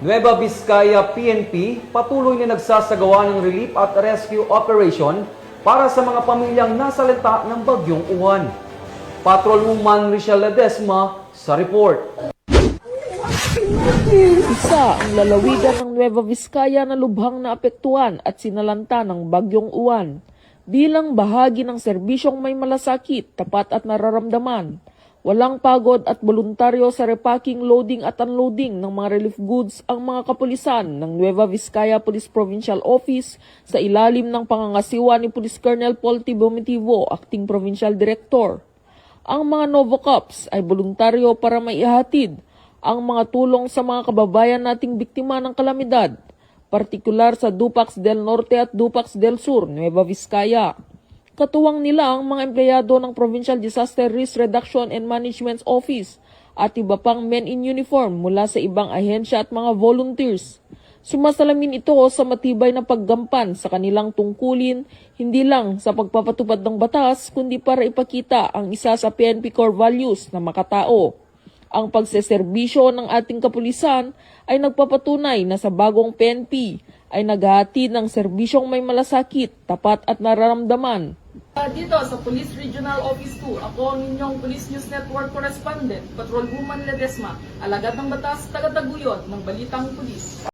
Nueva Vizcaya PNP patuloy na nagsasagawa ng relief at rescue operation para sa mga pamilyang nasalanta ng Bagyong Uwan. Patrolwoman Richelle Ledesma sa report. Isa ang lalawigan ng Nueva Vizcaya na lubhang naapektuhan at sinalanta ng Bagyong Uwan. Bilang bahagi ng serbisyong may malasakit, tapat at nararamdaman, walang pagod at voluntaryo sa repacking, loading at unloading ng mga relief goods ang mga kapulisan ng Nueva Vizcaya Police Provincial Office sa ilalim ng pangangasiwa ni Police Colonel Paul T. Vomitivo, Acting Provincial Director. Ang mga Novocops ay voluntaryo para maihatid ang mga tulong sa mga kababayan nating biktima ng kalamidad, partikular sa Dupax del Norte at Dupax del Sur, Nueva Vizcaya. Katuwang nila ang mga empleyado ng Provincial Disaster Risk Reduction and Management Office at iba pang men in uniform mula sa ibang ahensya at mga volunteers. Sumasalamin ito sa matibay na paggampan sa kanilang tungkulin, hindi lang sa pagpapatupad ng batas, kundi para ipakita ang isa sa PNP core values na makatao. Ang pagseserbisyo ng ating kapulisan ay nagpapatunay na sa bagong PNP ay naghahatid ng serbisyong may malasakit, tapat at nararamdaman. Dito sa Police Regional Office 2, ako ang inyong Police News Network Correspondent, Patrolwoman Ledesma, alagad ng batas, taga-taguyod ng Balitang Pulis.